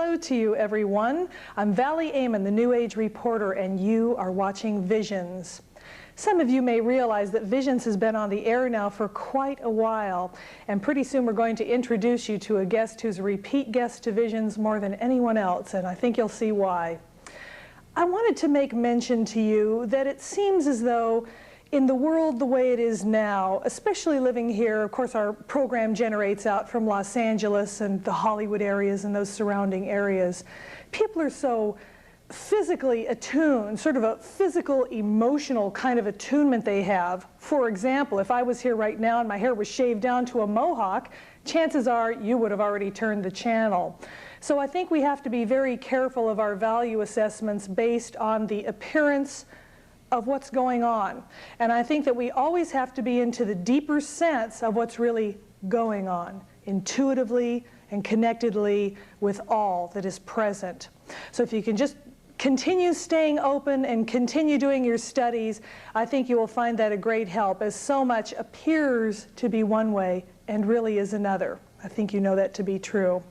Hello to you, everyone. I'm Valli Aman, the New Age Reporter, and you are watching Visions. Some of you may realize that Visions has been on the air now for quite a while, and pretty soon we're going to introduce you to a guest who's a repeat guest to Visions more than anyone else, and I think you'll see why. I wanted to make mention to you that it seems as though in the world the way it is now, especially living here, of course our program generates out from Los Angeles and the Hollywood areas and those surrounding areas, people are so physically attuned, sort of a physical, emotional kind of attunement they have. For example, if I was here right now and my hair was shaved down to a mohawk, chances are you would have already turned the channel. So I think we have to be very careful of our value assessments based on the appearance of what's going on. And I think that we always have to be into the deeper sense of what's really going on, intuitively and connectedly with all that is present. So if you can just continue staying open and continue doing your studies, I think you will find that a great help, as so much appears to be one way and really is another. I think you know that to be true.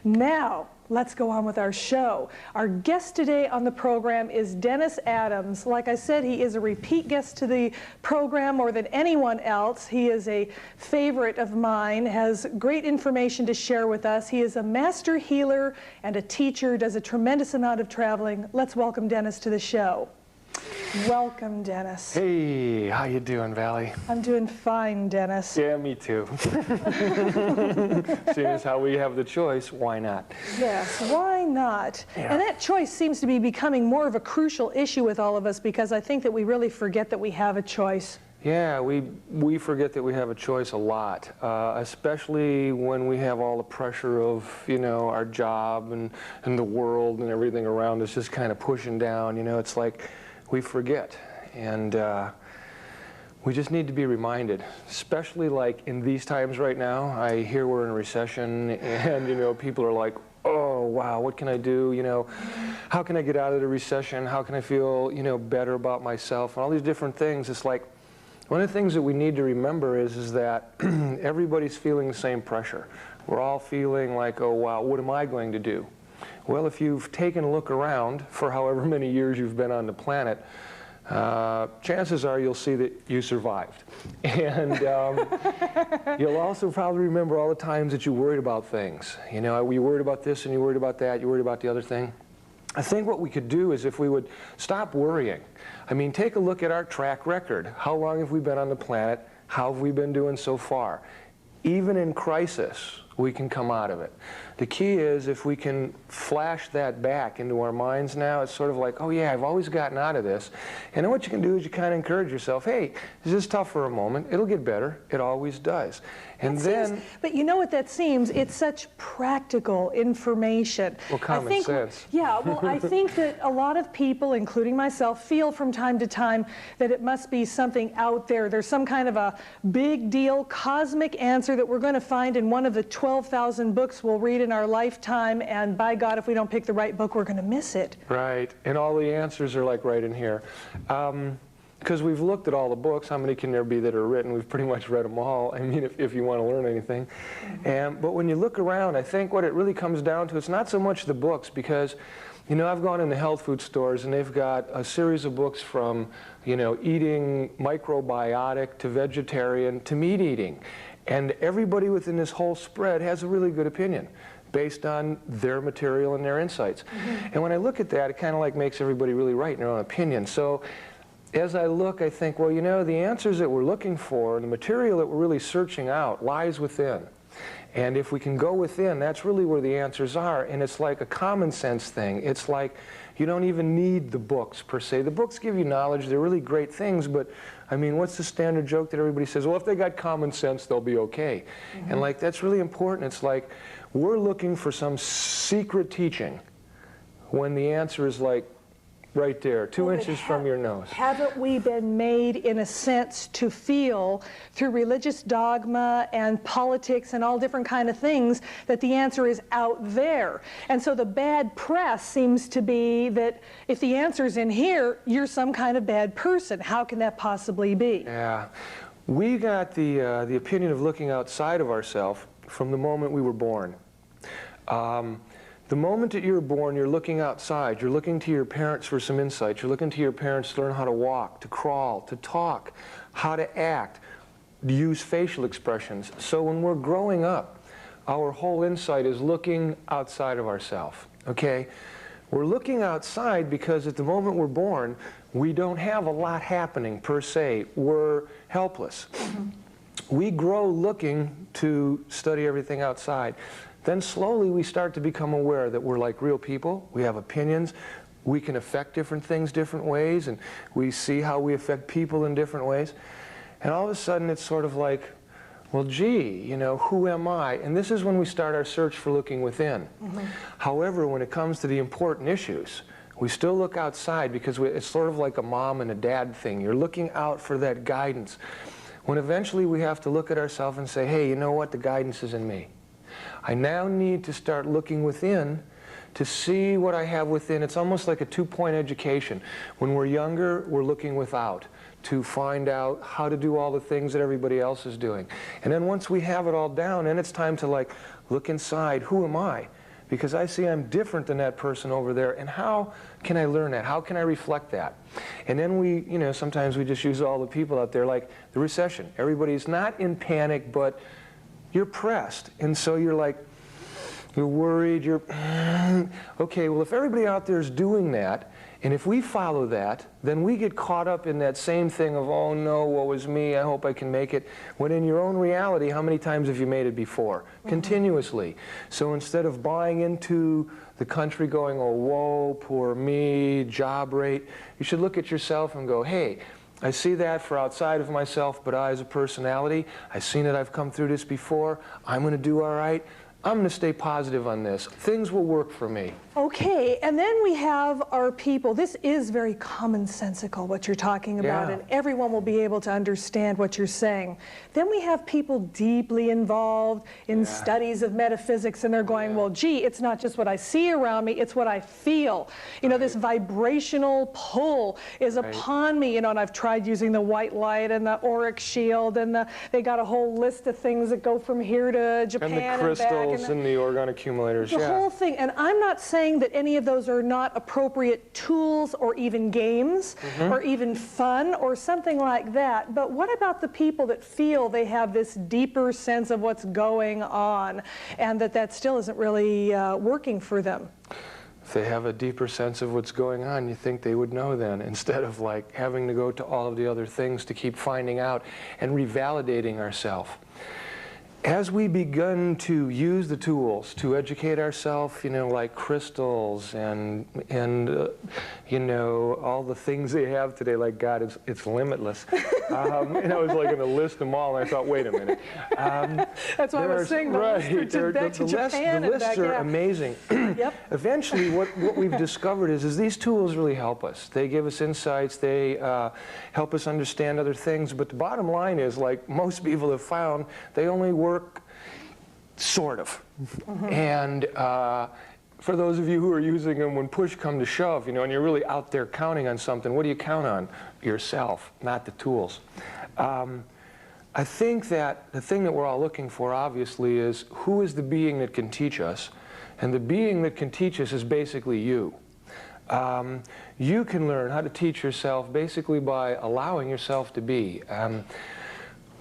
Now, let's go on with our show. Our guest today on the program is Dennis Adams. Like I said, he is a repeat guest to the program more than anyone else. He is a favorite of mine, has great information to share with us. He is a master healer and a teacher, does a tremendous amount of traveling. Let's welcome Dennis to the show. Welcome, Dennis. Hey, how you doing, Valli? I'm doing fine, Dennis. Yeah, me too. Seeing as how we have the choice, why not? Yes, why not? Yeah. And that choice seems to be becoming more of a crucial issue with all of us, because I think that we really forget that we have a choice. Yeah, we forget that we have a choice a lot, especially when we have all the pressure of, you know, our job and the world and everything around us just kind of pushing down. You know, it's like we forget, and we just need to be reminded, especially like in these times right now. I hear we're in a recession, and, you know, people are like, oh, wow, what can I do? You know, how can I get out of the recession? How can I feel, you know, better about myself? And all these different things. It's like, one of the things that we need to remember is that everybody's feeling the same pressure. We're all feeling like, oh, wow, what am I going to do? Well, if you've taken a look around for however many years you've been on the planet, chances are you'll see that you survived. And you'll also probably remember all the times that you worried about things. You know, you worried about this and you worried about that, you worried about the other thing. I think what we could do is if we would stop worrying. I mean, take a look at our track record. How long have we been on the planet? How have we been doing so far? Even in crisis, we can come out of it. The key is if we can flash that back into our minds now, it's sort of like, oh yeah, I've always gotten out of this. And then what you can do is you kind of encourage yourself, hey, this is tough for a moment, it'll get better, it always does. And then, but you know what that seems? It's such practical information. Well, common sense. Yeah, well, I think that a lot of people, including myself, feel from time to time that it must be something out there. There's some kind of a big deal, cosmic answer that we're going to find in one of the 12,000 books we'll read in our lifetime, and by God, if we don't pick the right book, we're going to miss it. Right, and all the answers are like right in here. Because we've looked at all the books, how many can there be that are written? We've pretty much read them all, I mean, if you want to learn anything. But when you look around, I think what it really comes down to, it's not so much the books, because, you know, I've gone into health food stores and they've got a series of books from, you know, eating microbiotic to vegetarian to meat eating. And everybody within this whole spread has a really good opinion based on their material and their insights. And when I look at that, it kind of like makes everybody really right in their own opinion. So as I look, I think, well, you know, the answers that we're looking for, the material that we're really searching out lies within. And if we can go within, that's really where the answers are. And it's like a common sense thing. It's like you don't even need the books per se. The books give you knowledge. They're really great things. But, I mean, what's the standard joke that everybody says? Well, if they got common sense, they'll be okay. And, like, that's really important. It's like we're looking for some secret teaching when the answer is like, right there, 2 inches from your nose. Haven't we been made, in a sense, to feel, through religious dogma and politics and all different kind of things, that the answer is out there? And so the bad press seems to be that if the answer's in here, you're some kind of bad person. How can that possibly be? Yeah. We got the opinion of looking outside of ourselves from the moment we were born. The moment that you're born, you're looking outside. You're looking to your parents for some insight. You're looking to your parents to learn how to walk, to crawl, to talk, how to act, to use facial expressions. So when we're growing up, our whole insight is looking outside of ourselves, okay? We're looking outside because at the moment we're born, we don't have a lot happening per se. We're helpless. We grow looking to study everything outside. Then slowly we start to become aware that we're like real people. We have opinions. We can affect different things different ways, and we see how we affect people in different ways. And all of a sudden it's sort of like, well, gee, you know, who am I? And this is when we start our search for looking within. However, when it comes to the important issues, we still look outside because it's sort of like a mom and a dad thing. You're looking out for that guidance. When eventually we have to look at ourselves and say, hey, you know what? The guidance is in me. I now need to start looking within to see what I have within. It's almost like a two-point education. When we're younger, we're looking without to find out how to do all the things that everybody else is doing. And then once we have it all down, then it's time to like look inside. Who am I? Because I see I'm different than that person over there, and how can I learn that? How can I reflect that? And then we, you know, sometimes we just use all the people out there, like the recession. Everybody's not in panic, but you're pressed. And so you're like, you're worried, you're, okay, well, if everybody out there is doing that, and if we follow that, then we get caught up in that same thing of, oh no, woe is me, I hope I can make it. When in your own reality, how many times have you made it before? Continuously. So instead of buying into the country going, oh, whoa, poor me, job rate, you should look at yourself and go, hey, I see that for outside of myself, but I as a personality, I've seen it, I've come through this before, I'm going to do all right. I'm going to stay positive on this. Things will work for me. Okay, and then we have our people. This is very commonsensical, what you're talking about, and everyone will be able to understand what you're saying. Then we have people deeply involved in studies of metaphysics, and they're going, well, gee, it's not just what I see around me, it's what I feel. You know, this vibrational pull is upon me, you know, and I've tried using the white light and the auric shield, and they got a whole list of things that go from here to Japan and back. And the crystals and the orgone accumulators, the whole thing. And I'm not saying that any of those are not appropriate tools or even games or even fun or something like that. But what about the people that feel they have this deeper sense of what's going on and that still isn't really working for them? If they have a deeper sense of what's going on, you think they would know then, instead of like having to go to all of the other things to keep finding out and revalidating ourselves. As we begin to use the tools to educate ourselves, you know, like crystals and you know, all the things they have today, like God, it's limitless. And I was like going to list them all, and I thought, wait a minute. That's why I was saying the lists are amazing. Eventually, what we've discovered is these tools really help us. They give us insights. They help us understand other things. But the bottom line is, like most people have found, they only work sort of. And for those of you who are using them when push come to shove, you know, and you're really out there counting on something, what do you count on? Yourself, not the tools. I think that the thing that we're all looking for, obviously, is who is the being that can teach us? And the being that can teach us is basically you. You can learn how to teach yourself basically by allowing yourself to be.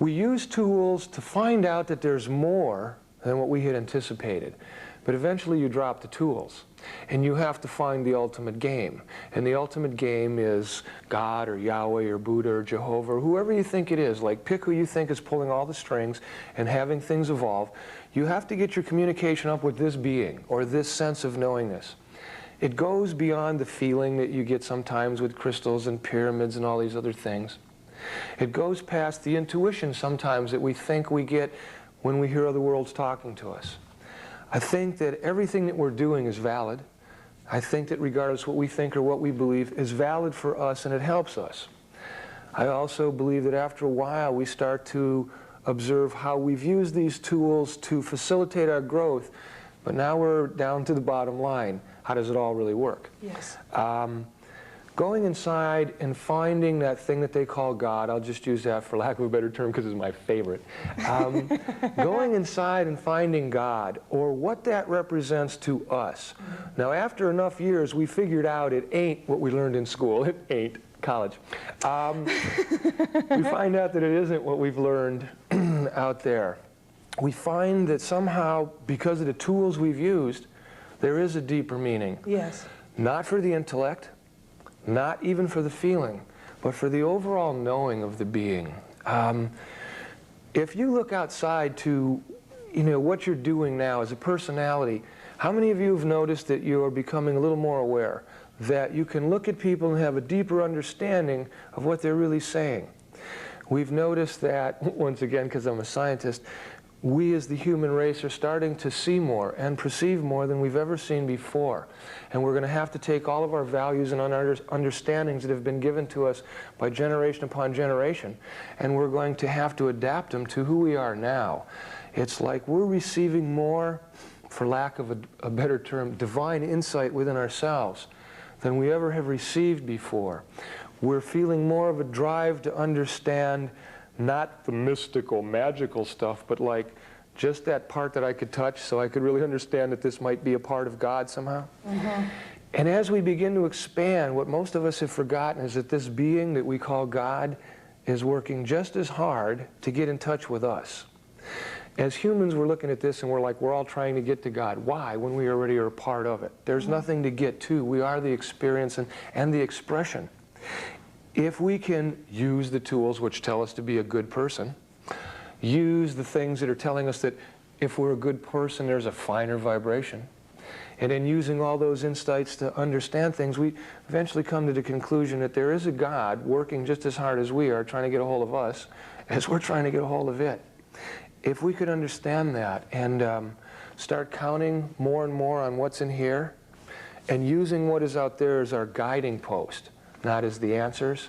We use tools to find out that there's more than what we had anticipated. But eventually you drop the tools, and you have to find the ultimate game. And the ultimate game is God or Yahweh or Buddha or Jehovah or whoever you think it is. Like, pick who you think is pulling all the strings and having things evolve. You have to get your communication up with this being or this sense of knowingness. It goes beyond the feeling that you get sometimes with crystals and pyramids and all these other things. It goes past the intuition sometimes that we think we get when we hear other worlds talking to us. I think that everything that we're doing is valid. I think that regardless what we think or what we believe is valid for us, and it helps us. I also believe that after a while we start to observe how we've used these tools to facilitate our growth, but now we're down to the bottom line. How does it all really work? Yes. going inside and finding that thing that they call God. I'll just use that for lack of a better term because it's my favorite. Going inside and finding God, or what that represents to us. Now, after enough years, we figured out it ain't what we learned in school. It ain't college. We find out that it isn't what we've learned out there. We find that somehow, because of the tools we've used, there is a deeper meaning. Yes. Not for the intellect, not even for the feeling, but for the overall knowing of the being. If you look outside to, what you're doing now as a personality, how many of you have noticed that you are becoming a little more aware, that you can look at people and have a deeper understanding of what they're really saying? We've noticed that, once again, because I'm a scientist, we as the human race are starting to see more and perceive more than we've ever seen before. And we're going to have to take all of our values and understandings that have been given to us by generation upon generation, and we're going to have to adapt them to who we are now. It's like we're receiving more, for lack of a better term, divine insight within ourselves than we ever have received before. We're feeling more of a drive to understand not the mystical, magical stuff, but like just that part that I could touch so I could really understand that this might be a part of God somehow. Mm-hmm. And as we begin to expand, what most of us have forgotten is that this being that we call God is working just as hard to get in touch with us. As humans, we're looking at this and we're all trying to get to God. Why? When we already are a part of it. There's nothing to get to. We are the experience and the expression. If we can use the tools which tell us to be a good person, use the things that are telling us that if we're a good person, there's a finer vibration, and in using all those insights to understand things, we eventually come to the conclusion that there is a God working just as hard as we are trying to get a hold of us as we're trying to get a hold of it. If we could understand that and start counting more and more on what's in here and using what is out there as our guiding post, not as the answers,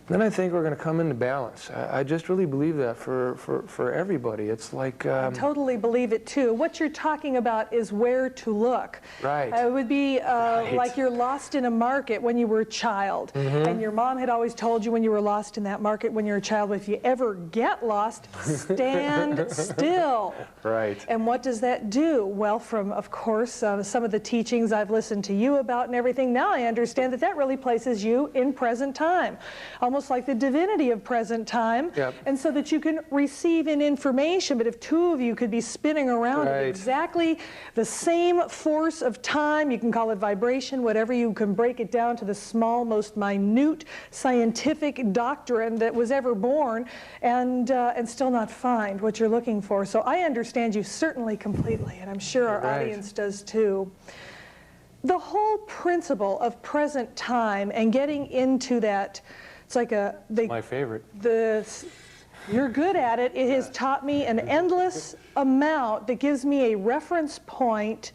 then I think we're going to come into balance. I just really believe that for everybody. It's like... I totally believe it too. What you're talking about is where to look. Right. It would be like you're lost in a market when you were a child. Mm-hmm. And your mom had always told you when you were lost in that market when you were a child, if you ever get lost, stand still. Right. And what does that do? Well, from, of course, some of the teachings I've listened to you about and everything, now I understand that that really places you in present time. Almost like the divinity of present time, yep. And so that you can receive in information, but if two of you could be spinning around at exactly the same force of time, you can call it vibration, whatever, you can break it down to the small, most minute scientific doctrine that was ever born, and still not find what you're looking for. So I understand you certainly completely, and I'm sure our audience does too. The whole principle of present time and getting into that, it's like my favorite. You're good at it. It has taught me an endless amount that gives me a reference point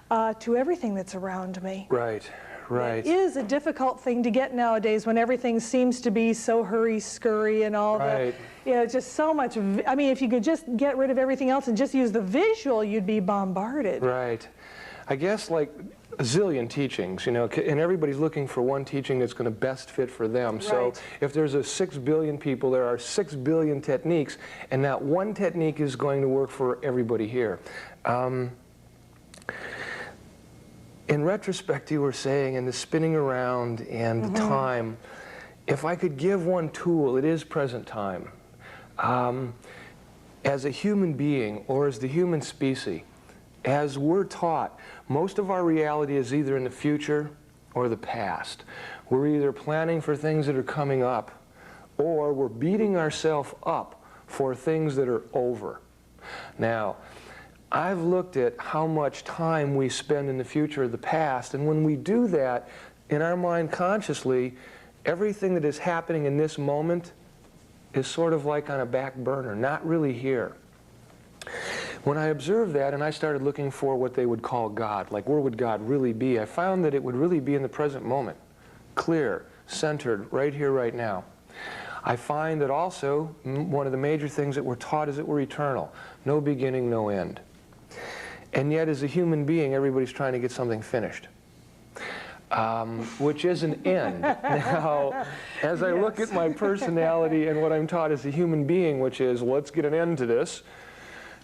to everything that's around me. Right, right. It is a difficult thing to get nowadays when everything seems to be so hurry-scurry and all the, just so much. I mean, if you could just get rid of everything else and just use the visual, you'd be bombarded. Right. I guess like a zillion teachings, and everybody's looking for one teaching that's going to best fit for them. Right. So if there's 6 billion people, there are 6 billion techniques, and that one technique is going to work for everybody here. In retrospect, you were saying, in the spinning around and the time, if I could give one tool, it is present time. As a human being, or as the human species, as we're taught, most of our reality is either in the future or the past. We're either planning for things that are coming up, or we're beating ourselves up for things that are over. Now, I've looked at how much time we spend in the future or the past, and when we do that, in our mind consciously, everything that is happening in this moment is sort of like on a back burner, not really here. When I observed that and I started looking for what they would call God, like where would God really be, I found that it would really be in the present moment, clear, centered, right here, right now. I find that also one of the major things that we're taught is that we're eternal, no beginning, no end. And yet as a human being, everybody's trying to get something finished. which is an end. Now, as I look at my personality and what I'm taught as a human being, which is, let's get an end to this,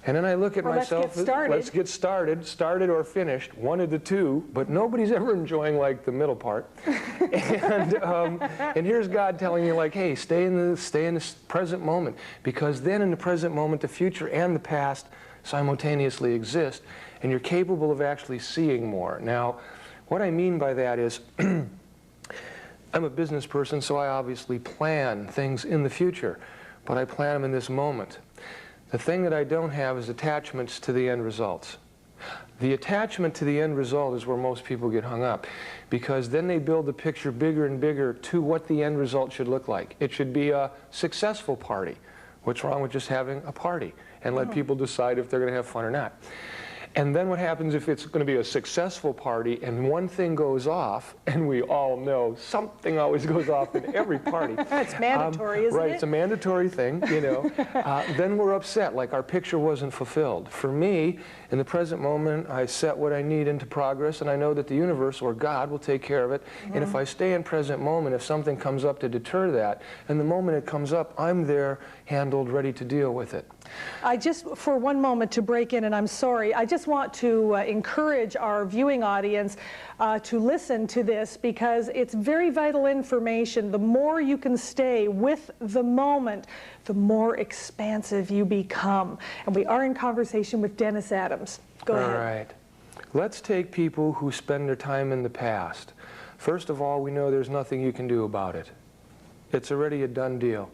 and then I look at myself, let's get started or finished, one of the two, but nobody's ever enjoying like the middle part. And here's God telling you like, hey, stay in this present moment, because then in the present moment, the future and the past simultaneously exist, and you're capable of actually seeing more. Now, what I mean by that is, I'm a business person, so I obviously plan things in the future, but I plan them in this moment. The thing that I don't have is attachments to the end results. The attachment to the end result is where most people get hung up, because then they build the picture bigger and bigger to what the end result should look like. It should be a successful party. What's wrong with just having a party and let people decide if they're going to have fun or not? And then what happens if it's going to be a successful party and one thing goes off, and we all know something always goes off in every party. It's mandatory, isn't it? Right, it's a mandatory thing, you know. Then we're upset, like our picture wasn't fulfilled. For me, in the present moment, I set what I need into progress, and I know that the universe or God will take care of it. And if I stay in present moment, if something comes up to deter that, and the moment it comes up, I'm there, handled, ready to deal with it. I just, for one moment to break in, and I'm sorry, I just want to encourage our viewing audience to listen to this, because it's very vital information. The more you can stay with the moment, the more expansive you become. And we are in conversation with Dennis Adams. Go ahead. All right. Let's take people who spend their time in the past. First of all, we know there's nothing you can do about it. It's already a done deal.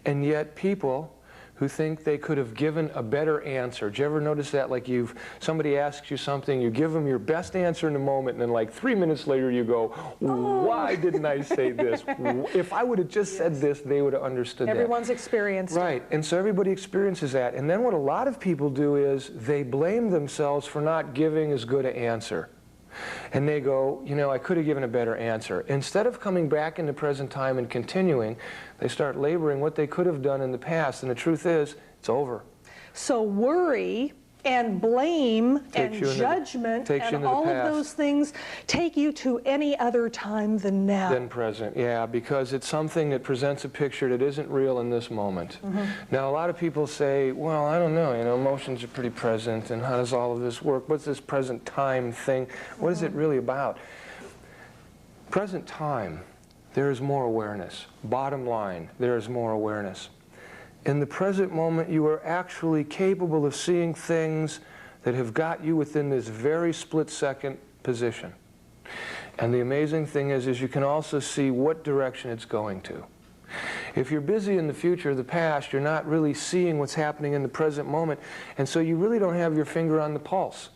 And yet people who think they could have given a better answer. Did you ever notice that? Like somebody asks you something, you give them your best answer in the moment, and then like 3 minutes later you go, why didn't I say this? If I would have just said this, they would have understood that. Everyone's experienced it. Right, and so everybody experiences that. And then what a lot of people do is they blame themselves for not giving as good an answer. And they go, you know, I could have given a better answer. Instead of coming back in the present time and continuing, they start laboring what they could have done in the past. And the truth is, it's over. So worry and blame and judgment and all of those things take you to any other time than now. Than present, yeah, because it's something that presents a picture that isn't real in this moment. Now, a lot of people say, well, I don't know, you know, emotions are pretty present, and how does all of this work? What's this present time thing? What is it really about? Present time, there is more awareness. Bottom line, there is more awareness. In the present moment, you are actually capable of seeing things that have got you within this very split-second position. And the amazing thing is you can also see what direction it's going to. If you're busy in the future, the past, you're not really seeing what's happening in the present moment, and so you really don't have your finger on the pulse.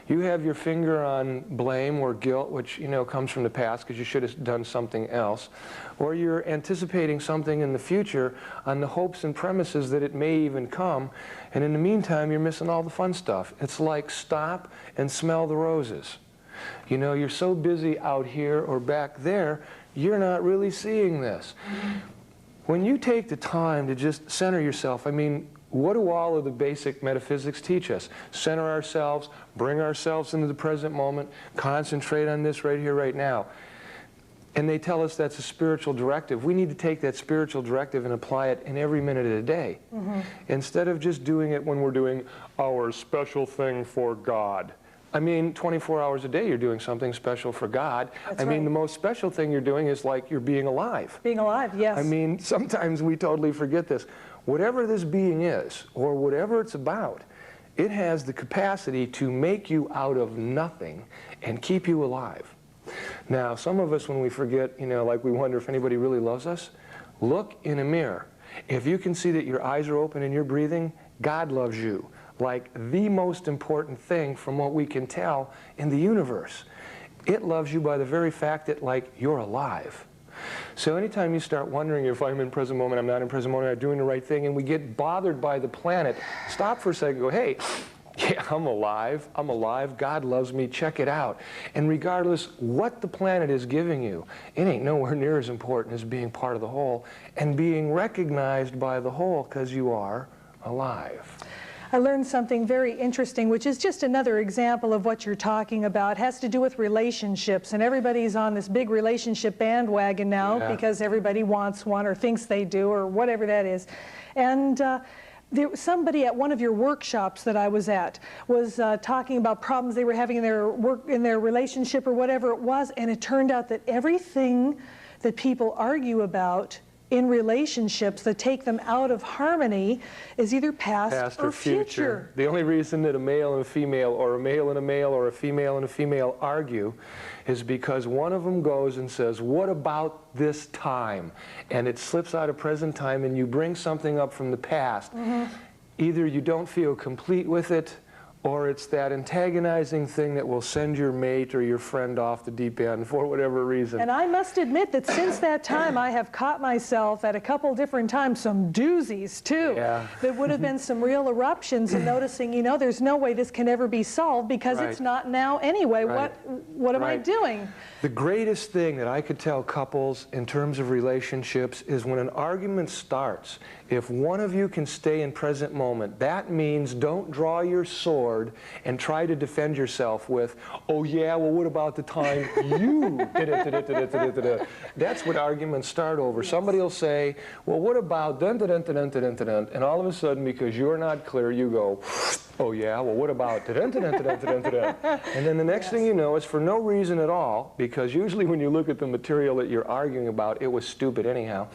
You have your finger on blame or guilt, which, you know, comes from the past because you should have done something else. Or you're anticipating something in the future on the hopes and premises that it may even come. And in the meantime, you're missing all the fun stuff. It's like stop and smell the roses. You know, you're so busy out here or back there, you're not really seeing this. When you take the time to just center yourself, I mean, what do all of the basic metaphysics teach us? Center ourselves, bring ourselves into the present moment, concentrate on this right here, right now. And they tell us that's a spiritual directive. We need to take that spiritual directive and apply it in every minute of the day. Instead of just doing it when we're doing our special thing for God. I mean, 24 hours a day you're doing something special for God. I mean, the most special thing you're doing is like you're being alive. Being alive, yes. I mean, sometimes we totally forget this. Whatever this being is, or whatever it's about, it has the capacity to make you out of nothing and keep you alive. Now, some of us, when we forget, you know, like we wonder if anybody really loves us, look in a mirror. If you can see that your eyes are open and you're breathing, God loves you. Like the most important thing from what we can tell in the universe. It loves you by the very fact that, like, you're alive. So anytime you start wondering if I'm in present moment, I'm not in present moment, I'm doing the right thing, and we get bothered by the planet, stop for a second and go, hey, yeah, I'm alive, God loves me, check it out. And regardless what the planet is giving you, it ain't nowhere near as important as being part of the whole and being recognized by the whole because you are alive. I learned something very interesting, which is just another example of what you're talking about. It has to do with relationships, and everybody's on this big relationship bandwagon now because everybody wants one or thinks they do or whatever that is. And somebody at one of your workshops that I was at was talking about problems they were having in their relationship or whatever it was, and it turned out that everything that people argue about in relationships that take them out of harmony is either past or future. The only reason that a male and a female, or a male and a male, or a female and a female argue is because one of them goes and says, what about this time? And it slips out of present time and you bring something up from the past. Either you don't feel complete with it, or it's that antagonizing thing that will send your mate or your friend off the deep end for whatever reason. And I must admit that since that time, I have caught myself at a couple different times some doozies, too. That would have been some real eruptions, and noticing, you know, there's no way this can ever be solved because it's not now anyway. What am I doing? The greatest thing that I could tell couples in terms of relationships is when an argument starts, if one of you can stay in present moment, that means don't draw your sword and try to defend yourself with, oh yeah, well what about the time you did it? That's what arguments start over. Somebody will say, well what about dun dun dun dun dun dun dun, and all of a sudden because you're not clear you go, oh yeah, well what about dun dun dun dun dun dun, and then the next thing you know, it's for no reason at all, because usually when you look at the material that you're arguing about, it was stupid anyhow.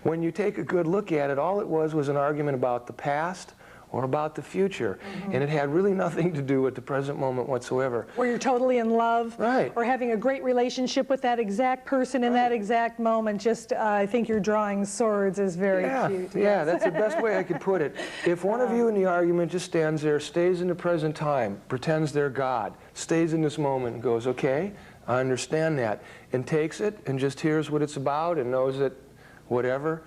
When you take a good look at it, all it was an argument about the past or about the future, and it had really nothing to do with the present moment whatsoever. Where you're totally in love, or having a great relationship with that exact person in that exact moment. Just, I think you're drawing swords is very cute. Yeah, that's the best way I could put it. If one of you in the argument just stands there, stays in the present time, pretends they're God, stays in this moment and goes, okay, I understand that, and takes it and just hears what it's about and knows that whatever,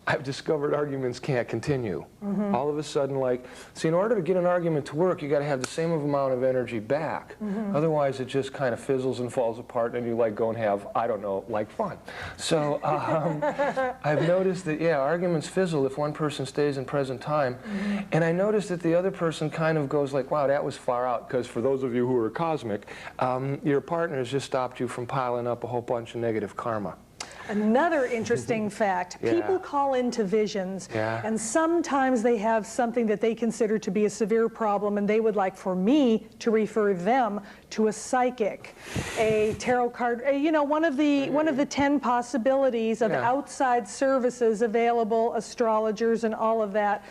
I've discovered arguments can't continue. All of a sudden, like, see, in order to get an argument to work, you got to have the same amount of energy back. Otherwise, it just kind of fizzles and falls apart, and you like go and have, I don't know, like fun. So I've noticed that, yeah, arguments fizzle if one person stays in present time. And I noticed that the other person kind of goes like, wow, that was far out, because for those of you who are cosmic, your partner has just stopped you from piling up a whole bunch of negative karma. Another interesting fact, people call into visions, and sometimes they have something that they consider to be a severe problem, and they would like for me to refer them to a psychic, a tarot card, you know, one of the 10 possibilities of outside services available, astrologers and all of that.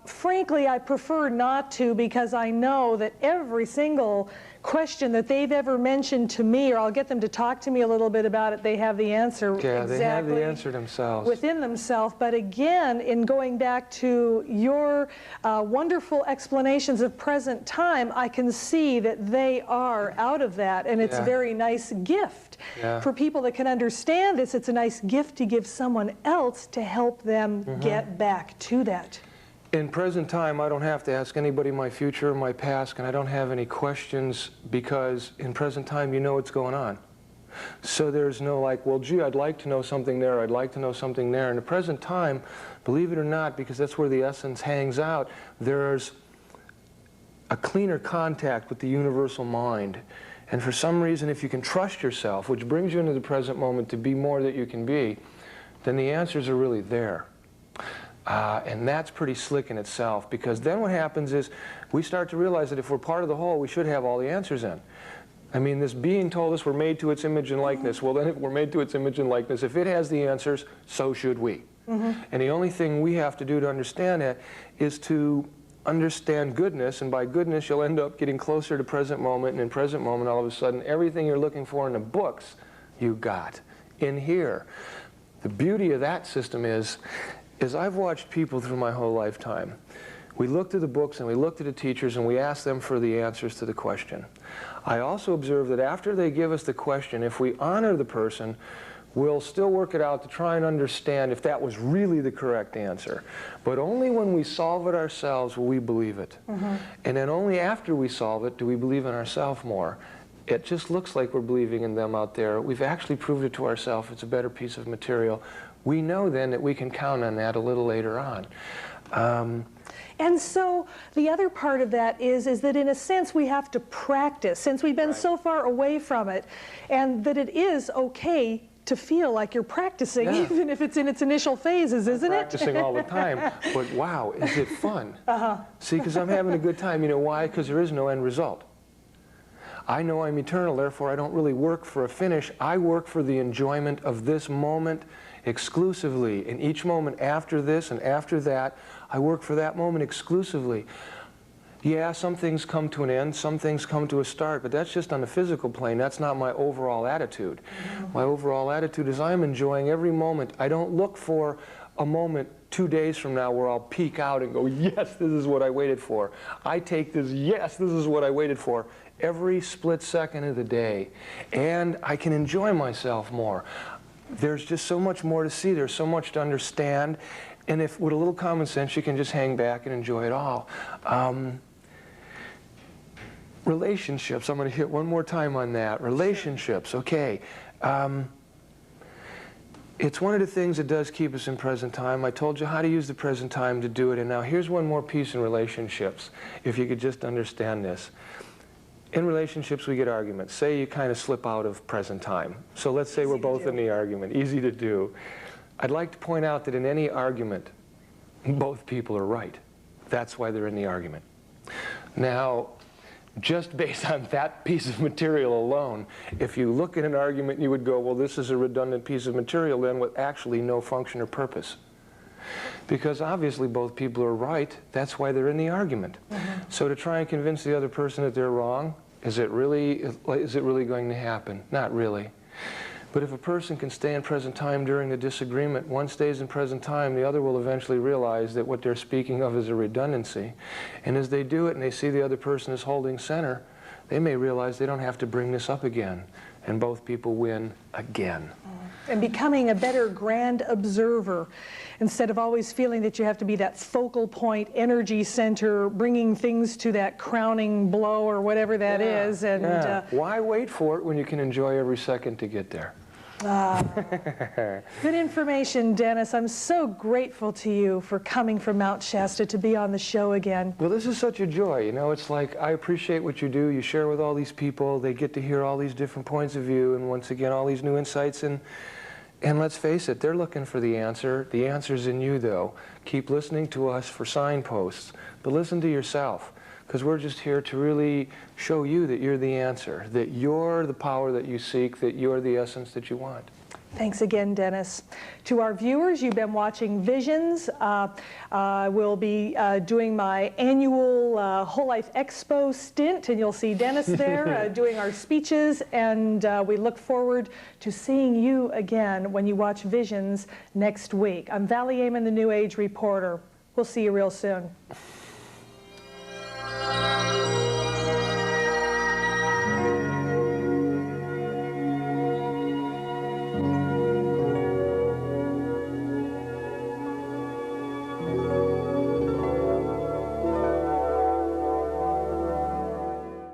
Frankly, I prefer not to, because I know that every single question that they've ever mentioned to me, or I'll get them to talk to me a little bit about it, they have the answer they have the answer themselves. Within themselves. But again, in going back to your wonderful explanations of present time, I can see that they are out of that, and it's a very nice gift. For people that can understand this, it's a nice gift to give someone else to help them get back to that. In present time, I don't have to ask anybody my future or my past, and I don't have any questions, because in present time, you know what's going on. So there's no like, well, gee, I'd like to know something there, I'd like to know something there. In the present time, believe it or not, because that's where the essence hangs out, there's a cleaner contact with the universal mind. And for some reason, if you can trust yourself, which brings you into the present moment to be more that you can be, then the answers are really there. And that's pretty slick in itself, because then what happens is we start to realize that if we're part of the whole, we should have all the answers in. I mean, this being told us we're made to its image and likeness. Well, then if we're made to its image and likeness, if it has the answers, so should we. And the only thing we have to do to understand that is to understand goodness, and by goodness you'll end up getting closer to present moment, and in present moment all of a sudden everything you're looking for in the books you got in here. The beauty of that system is I've watched people through my whole lifetime. We looked at the books and we looked at the teachers and we asked them for the answers to the question. I also observe that after they give us the question, if we honor the person, we'll still work it out to try and understand if that was really the correct answer. But only when we solve it ourselves will we believe it. And then only after we solve it do we believe in ourselves more. It just looks like we're believing in them out there. We've actually proved it to ourselves. It's a better piece of material. We know then that we can count on that a little later on. And so the other part of that is that in a sense we have to practice, since we've been so far away from it, and that it is okay to feel like you're practicing, even if it's in its initial phases, isn't it? Practicing all the time, but wow, is it fun? See, because I'm having a good time. You know why? Because there is no end result. I know I'm eternal, therefore I don't really work for a finish. I work for the enjoyment of this moment exclusively. And each moment after this and after that, I work for that moment exclusively. Yeah, some things come to an end, some things come to a start, but that's just on the physical plane. That's not my overall attitude. My overall attitude is I'm enjoying every moment. I don't look for a moment 2 days from now where I'll peek out and go, yes, this is what I waited for. I take this, yes, this is what I waited for, every split second of the day. And I can enjoy myself more. There's just so much more to see. There's so much to understand. And if with a little common sense, you can just hang back and enjoy it all. Relationships, I'm going to hit one more time on that. Relationships, okay. It's one of the things that does keep us in present time. I told you how to use the present time to do it, and now here's one more piece in relationships, if you could just understand this. In relationships, we get arguments. Say you kind of slip out of present time. So let's say we're both in the argument. Easy to do. I'd like to point out that in any argument, both people are right. That's why they're in the argument. Now, just based on that piece of material alone, if you look at an argument, you would go, well, this is a redundant piece of material then with actually no function or purpose. Because obviously both people are right, that's why they're in the argument. So to try and convince the other person that they're wrong, is it really going to happen? Not really. But if a person can stay in present time during the disagreement, one stays in present time, the other will eventually realize that what they're speaking of is a redundancy. And as they do it and they see the other person is holding center, they may realize they don't have to bring this up again. And both people win again. And becoming a better grand observer, instead of always feeling that you have to be that focal point, energy center, bringing things to that crowning blow or whatever that is. And why wait for it when you can enjoy every second to get there? Good information, Dennis. I'm so grateful to you for coming from Mount Shasta to be on the show again. Well, this is such a joy. You know, it's like I appreciate what you do. You share with all these people. They get to hear all these different points of view and once again all these new insights. And let's face it, they're looking for the answer. The answer's in you, though. Keep listening to us for signposts, but listen to yourself, because we're just here to really show you that you're the answer, that you're the power that you seek, that you're the essence that you want. Thanks again, Dennis. To our viewers, you've been watching Visions. We'll be doing my annual Whole Life Expo stint, and you'll see Dennis there doing our speeches, and we look forward to seeing you again when you watch Visions next week. I'm Valli Aman, the New Age Reporter. We'll see you real soon.